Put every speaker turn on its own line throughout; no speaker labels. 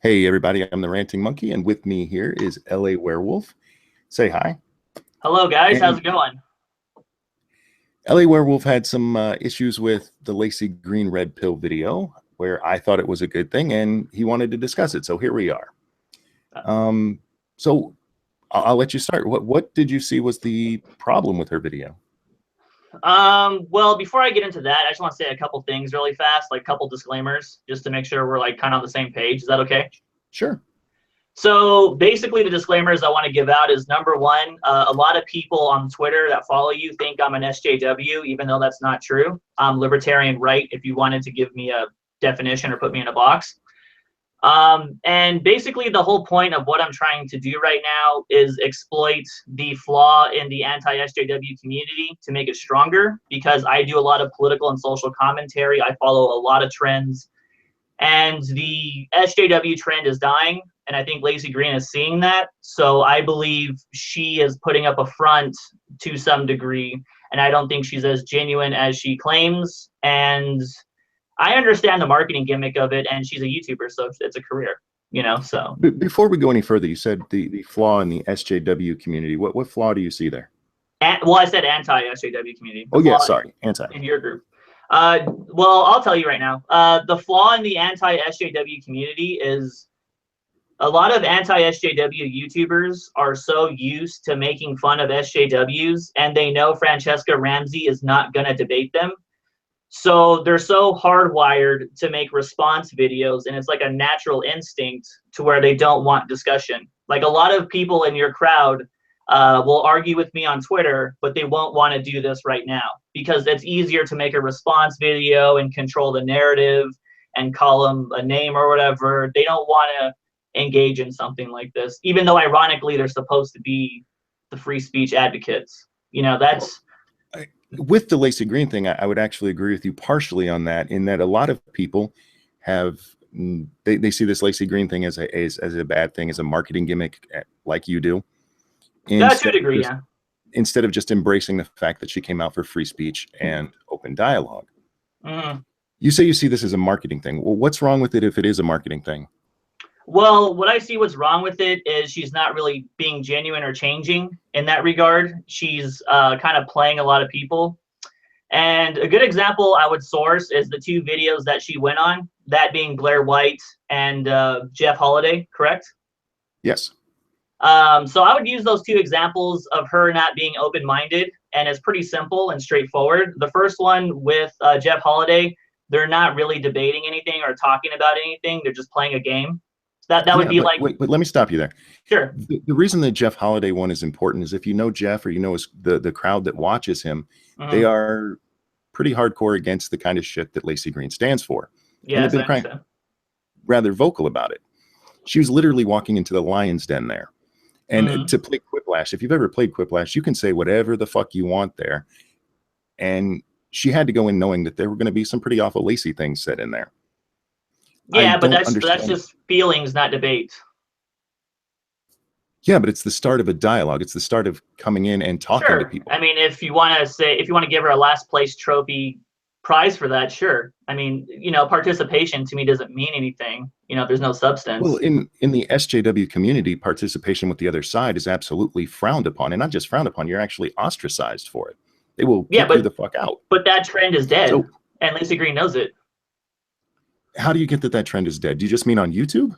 Hey everybody, I'm the Ranting Monkey, and with me here is LAWereWolf. Say hi.
Hello, guys. How's
And
it going?
LAWereWolf had some issues with the Laci Green red pill video, where I thought it was a good thing, and he wanted to discuss it. So here we are. Um, so I'll let you start. What did you see was the problem with her video?
Well, before I get into that, I just want to say a couple things really fast, like a couple disclaimers, just to make sure we're like kind of on the same page. Is that okay?
Sure.
So basically, the disclaimers I want to give out is number one, a lot of people on Twitter that follow you think I'm an SJW, even though that's not true. I'm libertarian right, if you wanted to give me a definition or put me in a box. And basically, the whole point of what I'm trying to do right now is exploit the flaw in the anti-SJW community to make it stronger, because I do a lot of political and social commentary. I follow a lot of trends, and the SJW trend is dying. And I think Laci Green is seeing that. So I believe she is putting up a front to some degree. And I don't think she's as genuine as she claims. And I understand the marketing gimmick of it, and she's a YouTuber, so it's a career, so.
Before we go any further, you said the flaw in the SJW community. What flaw do you see there?
Well, I said anti-SJW community.
Oh, yeah, sorry, anti.
In your group. Well, I'll tell you right now. The flaw in the anti-SJW community is a lot of anti-SJW YouTubers are so used to making fun of SJWs, and they know Francesca Ramsey is not going to debate them. So they're so hardwired to make response videos, and it's like a natural instinct to where they don't want discussion. Like a lot of people in your crowd will argue with me on Twitter, but they won't want to do this right now because it's easier to make a response video and control the narrative and call them a name or whatever. They don't want to engage in something like this, even though ironically they're supposed to be the free speech advocates. That's...
With the Laci Green thing, I would actually agree with you partially on that, in that a lot of people have they see this Laci Green thing as a bad thing, as a marketing gimmick, like you do.
To a degree, yeah.
Instead of just embracing the fact that she came out for free speech and open dialogue. You say you see this as a marketing thing. Well, what's wrong with it if it is a marketing thing?
Well, what I see what's wrong with it is she's not really being genuine or changing in that regard. She's kind of playing a lot of people. And a good example I would source is the two videos that she went on, that being Blair White and Jeff Holiday, correct?
Yes.
So I would use those two examples of her not being open-minded, and it's pretty simple and straightforward. The first one with Jeff Holiday, they're not really debating anything or talking about anything. They're just playing a game. That would be like...
Wait, but let me stop you there.
Sure.
The reason the Jeff Holiday one is important is if you know Jeff, or you know the crowd that watches him, they are pretty hardcore against the kind of shit that Laci Green stands for.
Yeah,
they've been rather vocal about it. She was literally walking into the lion's den there. And to play Quiplash, if you've ever played Quiplash, you can say whatever the fuck you want there. And she had to go in knowing that there were going to be some pretty awful Laci things said in there.
Yeah, but that's just feelings, not debate.
Yeah, but it's the start of a dialogue. It's the start of coming in and talking to people.
I mean, if you want to give her a last place trophy prize for that, sure. I mean, participation to me doesn't mean anything. There's no substance.
Well, in the SJW community, participation with the other side is absolutely frowned upon, and not just frowned upon. You're actually ostracized for it. They will kick you the fuck out.
But that trend is dead, and Laci Green knows it.
How do you get that trend is dead? Do you just mean on YouTube?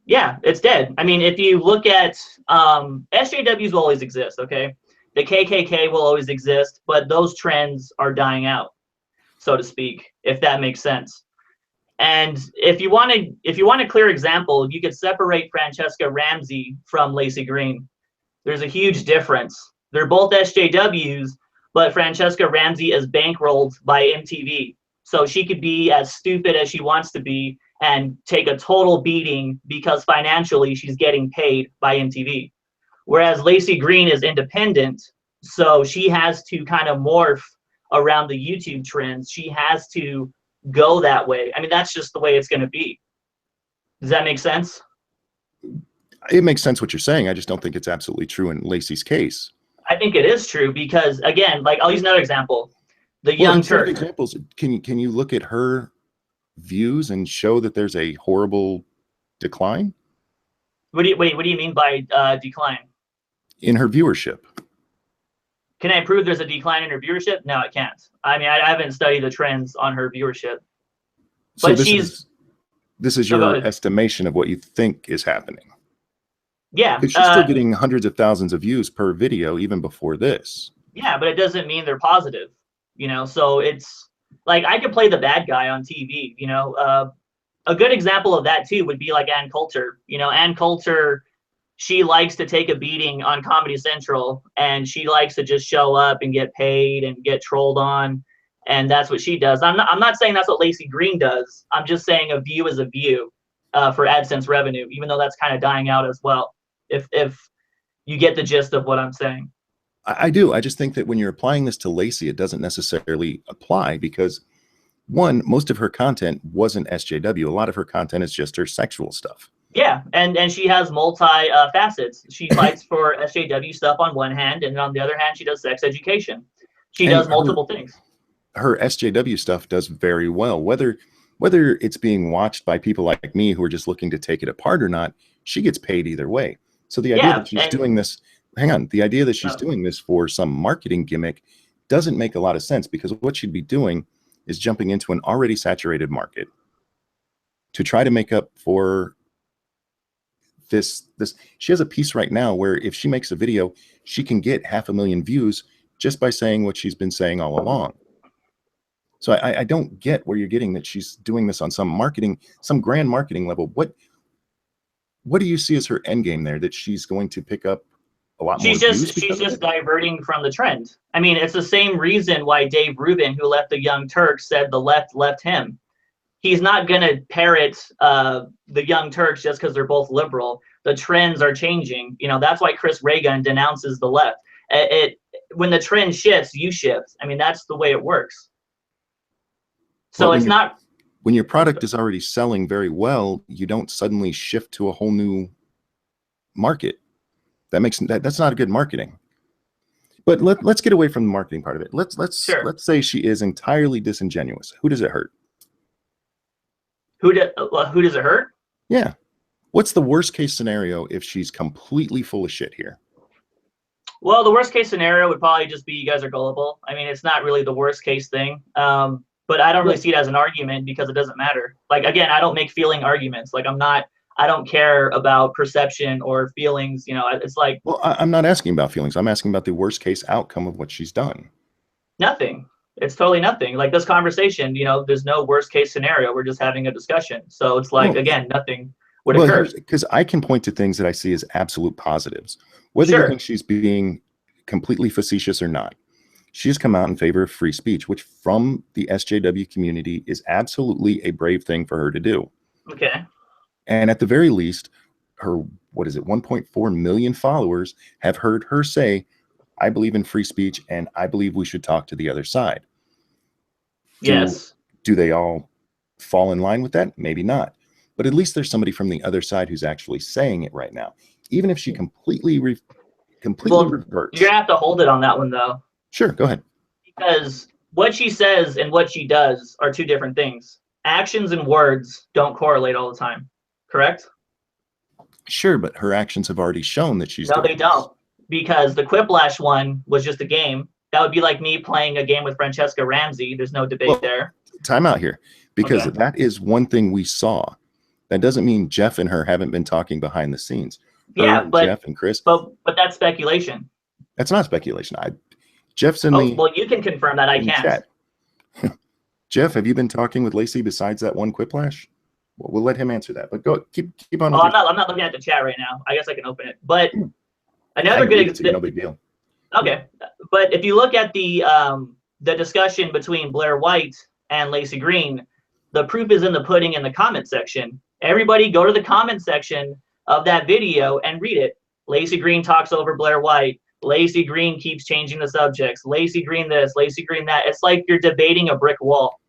Yeah, it's dead. I mean, if you look at SJWs will always exist, okay? The KKK will always exist, but those trends are dying out, so to speak, if that makes sense. And if you want a clear example, you could separate Francesca Ramsey from Laci Green. There's a huge difference. They're both SJWs, but Francesca Ramsey is bankrolled by MTV. So she could be as stupid as she wants to be and take a total beating because financially she's getting paid by MTV. Whereas Laci Green is independent, so she has to kind of morph around the YouTube trends. She has to go that way. I mean, that's just the way it's going to be. Does that make sense?
It makes sense what you're saying. I just don't think it's absolutely true in Laci's case.
I think it is true because, again, like I'll use another example. The Young Turk.
Examples. Can you look at her views and show that there's a horrible decline.
What do you mean by decline?
In her viewership.
Can I prove there's a decline in her viewership? No, I can't. I mean, I haven't studied the trends on her viewership.
So
but
this is your estimation of what you think is happening.
Yeah.
Because she's still getting hundreds of thousands of views per video even before this.
Yeah, but it doesn't mean they're positive, you know? So it's like, I could play the bad guy on TV, you know? A good example of that too would be like Ann Coulter. You know, Ann Coulter, she likes to take a beating on Comedy Central, and she likes to just show up and get paid and get trolled on, and that's what she does. I'm not saying that's what Laci Green does. I'm just saying a view is a view for AdSense revenue, even though that's kind of dying out as well. If you get the gist of what I'm saying.
I do. I just think that when you're applying this to Laci, it doesn't necessarily apply because, one, most of her content wasn't SJW. A lot of her content is just her sexual stuff.
Yeah, and she has multi facets. She fights for SJW stuff on one hand, and on the other hand, she does sex education. She does multiple things.
Her SJW stuff does very well. Whether it's being watched by people like me who are just looking to take it apart or not, she gets paid either way. So the idea that she's doing this, the idea that she's doing this for some marketing gimmick doesn't make a lot of sense, because what she'd be doing is jumping into an already saturated market to try to make up for this. She has a piece right now where if she makes a video, she can get 500,000 views just by saying what she's been saying all along. So I don't get where you're getting that she's doing this on some grand marketing level. What do you see as her end game there, that she's going to pick up a lot more views?
She's just diverting from the trend. I mean, it's the same reason why Dave Rubin, who left the Young Turks, said the left left him. He's not going to parrot the Young Turks just because they're both liberal. The trends are changing. You know, that's why Chris Reagan denounces the left. When the trend shifts, you shift. I mean, that's the way it works. So it's not.
When your product is already selling very well, you don't suddenly shift to a whole new market. That's not a good marketing. But let's get away from the marketing part of it. Let's say she is entirely disingenuous. Who does it hurt?
Who does it hurt?
Yeah. What's the worst case scenario if she's completely full of shit here?
Well, the worst case scenario would probably just be you guys are gullible. I mean, it's not really the worst case thing. But I don't really see it as an argument because it doesn't matter. Like, again, I don't make feeling arguments. Like, I don't care about perception or feelings. You know, it's like.
Well, I'm not asking about feelings. I'm asking about the worst case outcome of what she's done.
Nothing. It's totally nothing. Like this conversation, you know, there's no worst case scenario. We're just having a discussion. So it's like, again, nothing would occur.
Because I can point to things that I see as absolute positives. Whether you think she's being completely facetious or not, she's come out in favor of free speech, which from the SJW community is absolutely a brave thing for her to do.
Okay.
And at the very least, her, 1.4 million followers have heard her say, I believe in free speech and I believe we should talk to the other side.
Yes.
Do they all fall in line with that? Maybe not. But at least there's somebody from the other side who's actually saying it right now. Even if she completely reverts.
You're going to have to hold it on that one, though.
Sure, go ahead.
Because what she says and what she does are two different things. Actions and words don't correlate all the time, correct?
Sure, but her actions have already shown that she's.
No, they don't. Because the Quiplash one was just a game. That would be like me playing a game with Francesca Ramsey. There's no debate there.
Time out here. Because that is one thing we saw. That doesn't mean Jeff and her haven't been talking behind the scenes.
But
Jeff and Chris.
But that's speculation.
That's not speculation. Jeff's in the.
Well, you can confirm that. I can't.
Chat. Jeff, have you been talking with Laci besides that one Quiplash? Well, we'll let him answer that. But go keep on.
Oh, I'm not looking at the chat right now. I guess I can open it. But another good example.
No big deal.
Okay, but if you look at the discussion between Blair White and Laci Green, the proof is in the pudding in the comment section. Everybody go to the comment section of that video and read it. Laci Green talks over Blair White. Laci Green keeps changing the subjects. Laci Green this, Laci Green that. It's like you're debating a brick wall.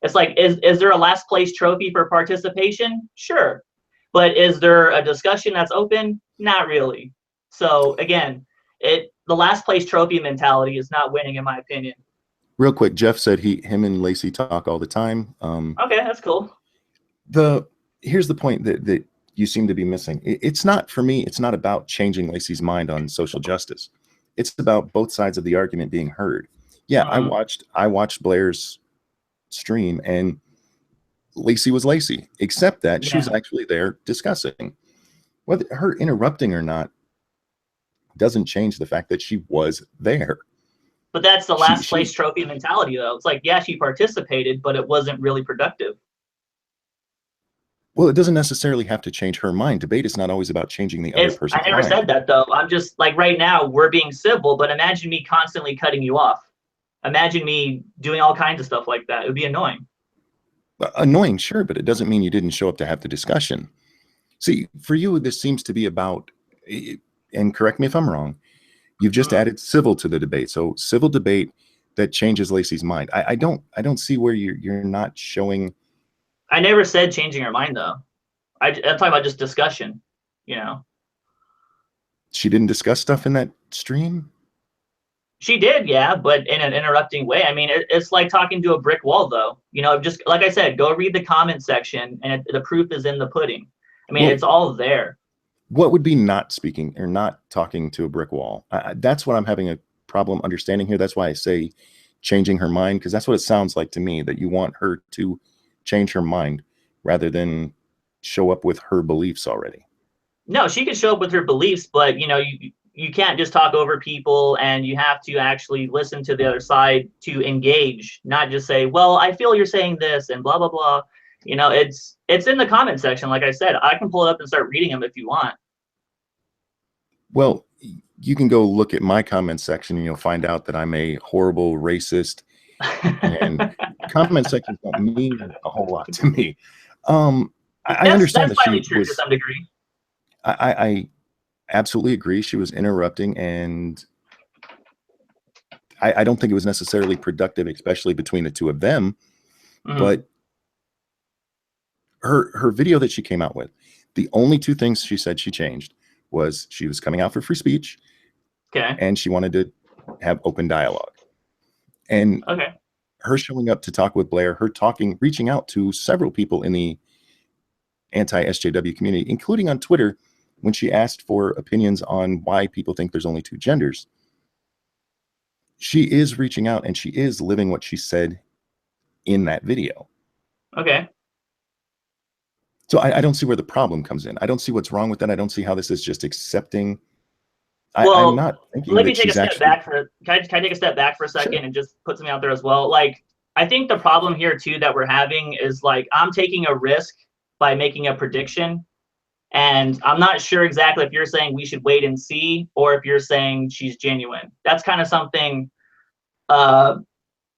It's like, is there a last place trophy for participation? Sure. But is there a discussion that's open? Not really. So again, the last place trophy mentality is not winning, in my opinion.
Real quick, Jeff said him and Laci talk all the time.
Okay, that's cool.
Here's the point that you seem to be missing. It's not, for me, it's not about changing Laci's mind on social justice. It's about both sides of the argument being heard. Yeah, I watched Blair's stream, and Laci was Laci, except that she was actually there discussing. Whether her interrupting or not doesn't change the fact that she was there.
But that's the last place trophy mentality, though. It's like, yeah, she participated, but it wasn't really productive.
Well, it doesn't necessarily have to change her mind. Debate is not always about changing the other person's mind.
I never said that, though. I'm just like, right now, we're being civil, but imagine me constantly cutting you off. Imagine me doing all kinds of stuff like that. It would be annoying.
Annoying, sure, but it doesn't mean you didn't show up to have the discussion. See, for you, this seems to be about, and correct me if I'm wrong, you've just added civil to the debate. So civil debate that changes Laci's mind. I don't see where you're not showing.
I never said changing her mind, though. I'm talking about just discussion, you know.
She didn't discuss stuff in that stream?
She did, yeah, but in an interrupting way. I mean, it's like talking to a brick wall, though. You know, just like I said, go read the comment section, and the proof is in the pudding. I mean, it's all there.
What would be not speaking or not talking to a brick wall? That's what I'm having a problem understanding here. That's why I say changing her mind, because that's what it sounds like to me, that you want her to change her mind rather than show up with her beliefs already.
No, she can show up with her beliefs, but you know, you can't just talk over people, and you have to actually listen to the other side to engage, not just say, well, I feel you're saying this and blah, blah, blah. You know, it's in the comment section. Like I said, I can pull it up and start reading them if you want.
Well, you can go look at my comment section and you'll find out that I'm a horrible racist, and comment sections don't mean a whole lot to me. I understand
that's that she was, to some degree.
I absolutely agree. She was interrupting, and I don't think it was necessarily productive, especially between the two of them. But her video that she came out with, the only two things she said she changed was she was coming out for free speech, and she wanted to have open dialogue. And her showing up to talk with Blair, her reaching out to several people in the anti-SJW community, including on Twitter, when she asked for opinions on why people think there's only two genders. She is reaching out, and she is living what she said in that video. So I don't see where the problem comes in. I don't see what's wrong with that. I don't see how this is just accepting.
Well,
I'm not thinking
let me take a step back for. Can I take a step back for a second and just put something out there as well? Like, I think the problem here too that we're having is, like, I'm taking a risk by making a prediction, and I'm not sure exactly if you're saying we should wait and see, or if you're saying she's genuine. That's kind of something I'm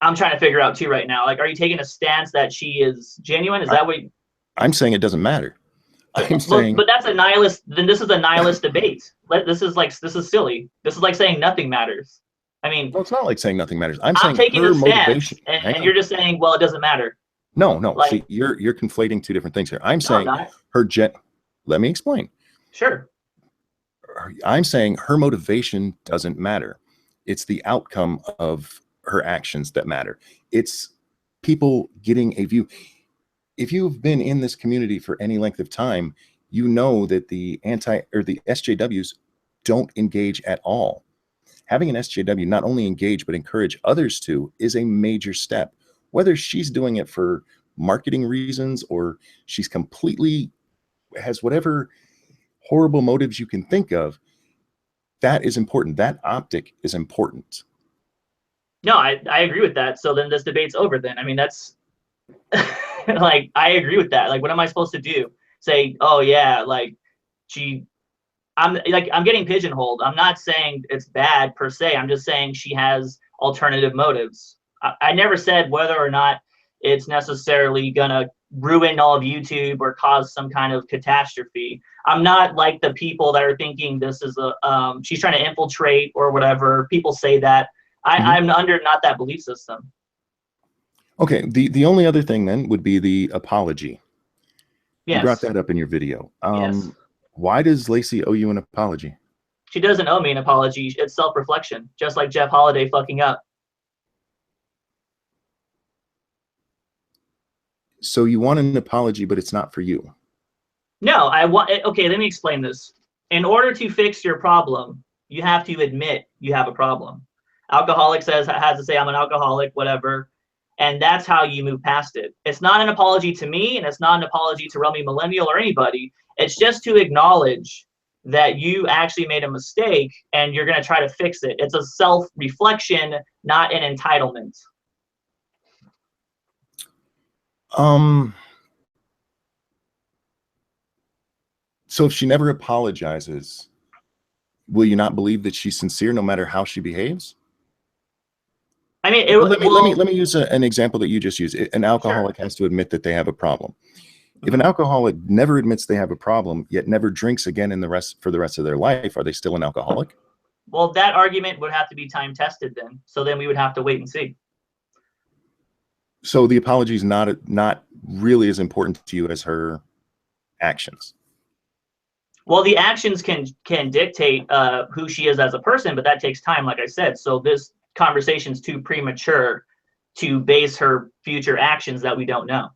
trying to figure out too right now. Like, are you taking a stance that she is genuine? Is that what?
I'm saying it doesn't matter. I'm saying,
but that's a nihilist. Then this is a nihilist debate. This is silly. This is like saying nothing matters. I mean,
no, it's not like saying nothing matters. I'm saying
taking
her
a stance,
motivation,
and you're just saying, well, it doesn't matter.
No. Like, see, you're conflating two different things here. I'm saying let me explain.
Sure.
I'm saying her motivation doesn't matter. It's the outcome of her actions that matter. It's people getting a view. If you've been in this community for any length of time, you know that the SJWs don't engage at all. Having an SJW not only engage, but encourage others to, is a major step. Whether she's doing it for marketing reasons or she's completely has whatever horrible motives you can think of, that is important. That optic is important.
No, I agree with that. So then this debate's over then. I mean, that's like, I agree with that. Like, what am I supposed to do? Say, oh yeah, like I'm getting pigeonholed. I'm not saying it's bad per se. I'm just saying she has alternative motives. I never said whether or not it's necessarily gonna ruin all of YouTube or cause some kind of catastrophe. I'm not like the people that are thinking this is she's trying to infiltrate or whatever. People say that. I'm under not that belief system.
Okay, the only other thing then would be the apology.
Yes.
You brought that up in your video.
Yes.
Why does Laci owe you an apology?
She doesn't owe me an apology. It's self-reflection, just like Jeff Holiday fucking up.
So you want an apology, but it's not for you.
No, I want. Okay, let me explain this. In order to fix your problem, you have to admit you have a problem. Alcoholic has to say I'm an alcoholic, whatever, and that's how you move past it. It's not an apology to me, and it's not an apology to Rummy Millennial or anybody. It's just to acknowledge that you actually made a mistake and you're going to try to fix it. It's a self-reflection, not an entitlement.
So if she never apologizes, will you not believe that she's sincere no matter how she behaves?
I mean,
let me use an example that you just used. An alcoholic has to admit that they have a problem. If an alcoholic never admits they have a problem, yet never drinks again for the rest of their life, are they still an alcoholic?
Well, that argument would have to be time tested then. So then we would have to wait and see.
So the apology is not really as important to you as her actions.
Well, the actions can dictate who she is as a person, but that takes time, like I said. So this conversation is too premature to base her future actions that we don't know.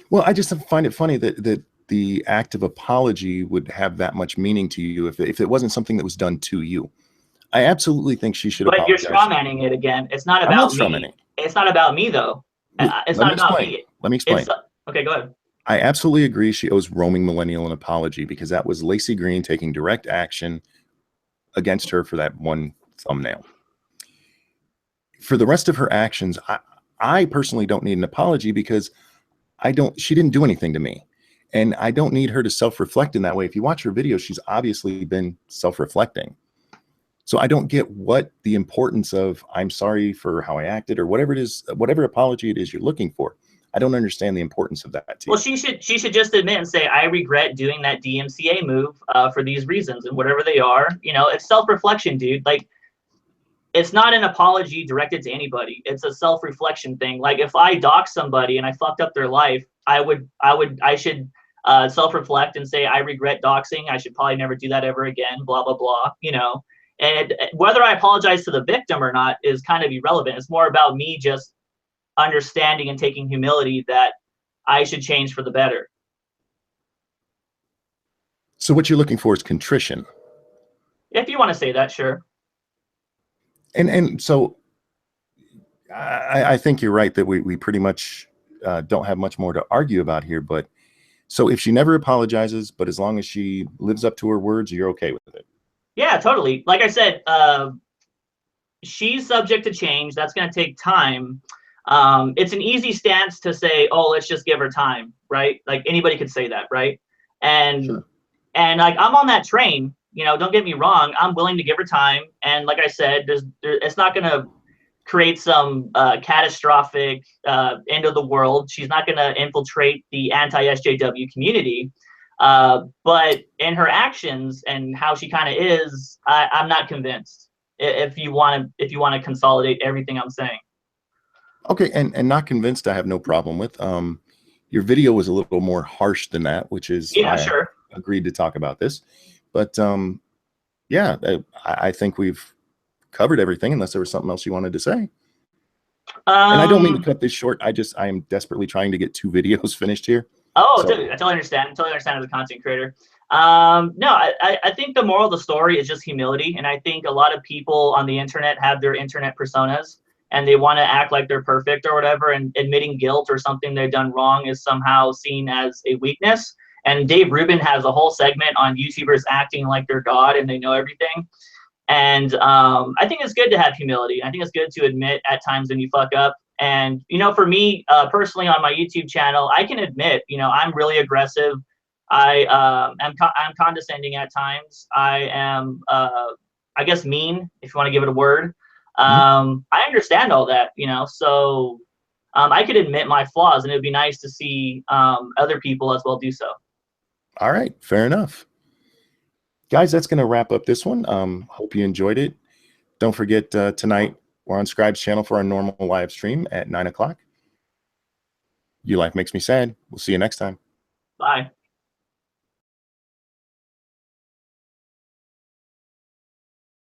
Well, I just find it funny that the act of apology would have that much meaning to you if it wasn't something that was done to you. I absolutely think she should apologize.
But you're strawmanning it again. It's not about me. It's not about me, though. It's not about me.
Let me explain.
Okay, go ahead.
I absolutely agree she owes Roaming Millennial an apology because that was Laci Green taking direct action against her for that one thumbnail. For the rest of her actions, I personally don't need an apology because she didn't do anything to me. And I don't need her to self-reflect in that way. If you watch her videos, she's obviously been self-reflecting. So I don't get what the importance of I'm sorry for how I acted or whatever it is, whatever apology it is you're looking for. I don't understand the importance of that.
Well, she should just admit and say, I regret doing that DMCA move for these reasons and whatever they are. You know, it's self-reflection, dude. Like, it's not an apology directed to anybody. It's a self-reflection thing. Like, if I dox somebody and I fucked up their life, I should self-reflect and say, I regret doxing. I should probably never do that ever again, blah, blah, blah, you know. And whether I apologize to the victim or not is kind of irrelevant. It's more about me just understanding and taking humility that I should change for the better.
So what you're looking for is contrition.
If you want to say that, sure.
And so I think you're right that we pretty much don't have much more to argue about here. But so if she never apologizes, but as long as she lives up to her words, you're okay with it?
Yeah, totally. Like I said, she's subject to change. That's going to take time. It's an easy stance to say, oh, let's just give her time, right? Like anybody could say that, right? And
sure.
And like I'm on that train, you know, don't get me wrong, I'm willing to give her time. And like I said, it's not going to create some catastrophic end of the world. She's not going to infiltrate the anti-SJW community. But in her actions and how she kind of is, I'm not convinced. If you want to consolidate everything I'm saying.
Okay, and not convinced, I have no problem with. Your video was a little more harsh than that, which is
yeah, sure.
I agreed to talk about this. But yeah, I think we've covered everything unless there was something else you wanted to say. And I don't mean to cut this short. I am desperately trying to get 2 videos finished here.
Oh, so. I totally understand. Totally understand as a content creator. No, I think the moral of the story is just humility. And I think a lot of people on the internet have their internet personas and they want to act like they're perfect or whatever. And admitting guilt or something they've done wrong is somehow seen as a weakness. And Dave Rubin has a whole segment on YouTubers acting like they're God and they know everything. And I think it's good to have humility. I think it's good to admit at times when you fuck up. And, you know, for me personally on my YouTube channel, I can admit, you know, I'm really aggressive. I'm condescending at times. I am, I guess, mean, if you want to give it a word. I understand all that, you know, so I could admit my flaws and it would be nice to see other people as well do so.
All right. Fair enough. Guys, that's going to wrap up this one. Hope you enjoyed it. Don't forget tonight, we're on Scribe's channel for our normal live stream at 9 o'clock. Your life makes me sad. We'll see you next time.
Bye.